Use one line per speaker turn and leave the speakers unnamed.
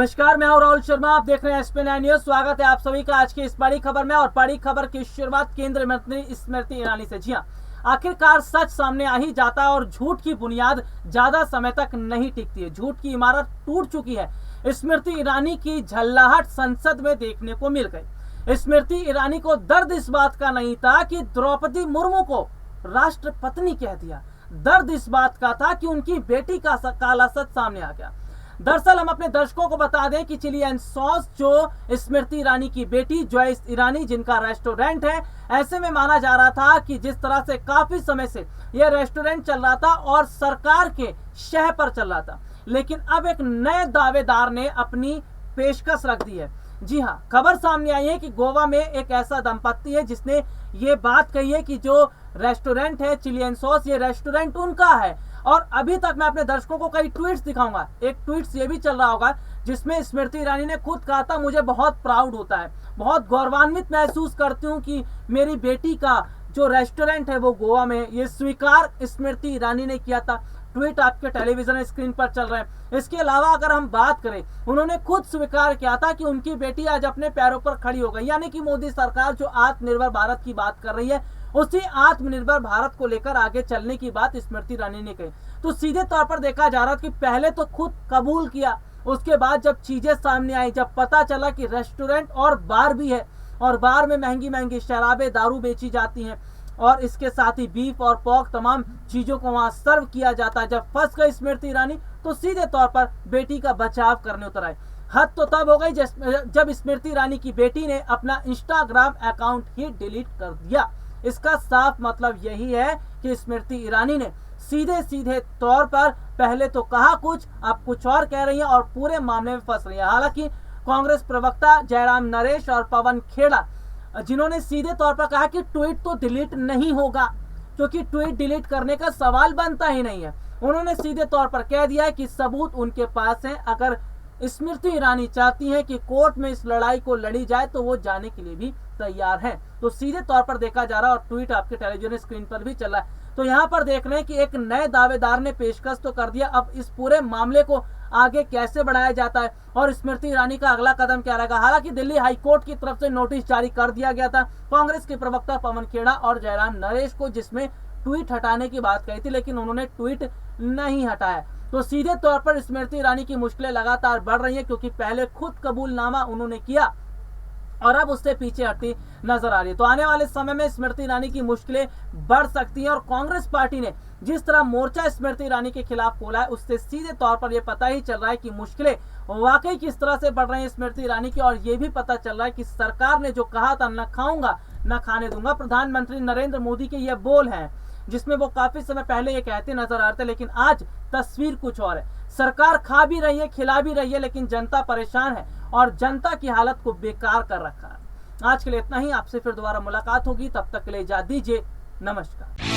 नमस्कार, मैं हूं राहुल शर्मा। आप देख रहे हैं SP9 न्यूज। स्वागत है आप सभी का आज की इस बड़ी खबर में। और बड़ी खबर की शुरुआत केंद्रीय मंत्री स्मृति ईरानी से। जी हां, आखिरकार सच सामने आ ही जाता है और झूठ की बुनियाद ज्यादा समय तक नहीं टिकती है। झूठ की इमारत टूट चुकी है। स्मृति ईरानी की झल्लाहट संसद में देखने को मिल गई। स्मृति ईरानी को दर्द इस बात का नहीं था कि द्रौपदी मुर्मू को राष्ट्रपति कह दिया। दर्द इस बात का था कि उनकी बेटी का काला सच सामने आ गया। दरअसल हम अपने दर्शकों को बता दें कि चिलियन सॉस जो स्मृति ईरानी की बेटी जॉयस ईरानी, जिनका रेस्टोरेंट है, ऐसे में माना जा रहा था कि जिस तरह से काफी समय से यह रेस्टोरेंट चल रहा था और सरकार के शह पर चल रहा था, लेकिन अब एक नए दावेदार ने अपनी पेशकश रख दी है। जी हाँ, खबर सामने आई है कि गोवा में एक ऐसा दंपत्ति है जिसने ये बात कही है कि जो रेस्टोरेंट है चिलियन सॉस, ये रेस्टोरेंट उनका है। और अभी तक मैं अपने दर्शकों को कई ट्वीट्स दिखाऊंगा। एक ट्वीट्स ये भी चल रहा होगा जिसमें स्मृति ईरानी ने खुद कहा था, मुझे बहुत प्राउड होता है, बहुत गौरवान्वित महसूस करती हूँ कि मेरी बेटी का जो रेस्टोरेंट है वो गोवा में। ये स्वीकार स्मृति ईरानी ने किया था। ट्वीट आपके टेलीविजन स्क्रीन पर चल रहे हैं। इसके अलावा अगर हम बात करें, उन्होंने खुद स्वीकार किया था कि उनकी बेटी आज अपने पैरों पर खड़ी हो गई। यानी कि मोदी सरकार जो आत्मनिर्भर भारत की बात कर रही है, उसी आत्मनिर्भर भारत को लेकर आगे चलने की बात स्मृति ईरानी ने कही। तो सीधे तौर पर देखा जा रहा था कि पहले तो खुद कबूल किया, उसके बाद जब चीजें सामने आई, जब पता चला कि रेस्टोरेंट और बार भी है और बार में महंगी महंगी शराबें, दारू बेची जाती हैं और इसके साथ ही बीफ और पोर्क तमाम चीजों को वहां सर्व किया जाता है, जब फंस गई स्मृति ईरानी तो सीधे तौर पर बेटी का बचाव करने उतर आए। हद तो तब हो गई जब स्मृति ईरानी की बेटी ने अपना इंस्टाग्राम अकाउंट ही डिलीट कर दिया। इसका साफ मतलब यही है कि स्मृति ईरानी ने सीधे सीधे तौर पर पहले तो कहा कुछ, अब कुछ और कह रही हैं और पूरे मामले में फंस रही है। हालांकि कांग्रेस प्रवक्ता जयराम नरेश और पवन खेड़ा, जिन्होंने सीधे तौर पर कहा कि ट्वीट तो डिलीट नहीं होगा, क्योंकि ट्वीट डिलीट करने का सवाल बनता ही नहीं है। उन्होंने सीधे तौर पर कह दिया है कि सबूत उनके पास है। अगर स्मृति ईरानी चाहती हैं कि कोर्ट में इस लड़ाई को लड़ी जाए तो वो जाने के लिए भी तैयार है। तो सीधे तौर पर देखा जा रहा है और ट्वीट आपके टेलीविजन स्क्रीन पर भी चल रहा है। तो यहाँ पर देख रहे हैं कि एक नए दावेदार ने पेशकश तो कर दिया। अब इस पूरे मामले को आगे कैसे बढ़ाया जाता है और स्मृति ईरानी का अगला कदम क्या रहेगा। हालांकि दिल्ली हाईकोर्ट की तरफ से नोटिस जारी कर दिया गया था कांग्रेस के प्रवक्ता पवन खेड़ा और जयराम नरेश को, जिसमें ट्वीट हटाने की बात कही थी, लेकिन उन्होंने ट्वीट नहीं हटाया। तो सीधे तौर पर स्मृति ईरानी की मुश्किलें लगातार बढ़ रही हैं, क्योंकि पहले खुद कबूलनामा उन्होंने किया और अब उससे पीछे हटती नजर आ रही है। तो आने वाले समय में स्मृति ईरानी की मुश्किलें बढ़ सकती हैं और कांग्रेस पार्टी ने जिस तरह मोर्चा स्मृति ईरानी के खिलाफ खोला है, उससे सीधे तौर पर यह पता ही चल रहा है कि मुश्किलें वाकई किस तरह से बढ़ रही हैं स्मृति ईरानी की। और यह भी पता चल रहा है कि सरकार ने जो कहा था, न खाऊंगा न खाने दूंगा, प्रधानमंत्री नरेंद्र मोदी के ये बोल हैं, जिसमें वो काफी समय पहले ये कहते नजर आ रहे थे, लेकिन आज तस्वीर कुछ और है। सरकार खा भी रही है, खिला भी रही है, लेकिन जनता परेशान है और जनता की हालत को बेकार कर रखा है। आज के लिए इतना ही। आपसे फिर दोबारा मुलाकात होगी, तब तक के लिए इजाजत दीजिए। नमस्कार।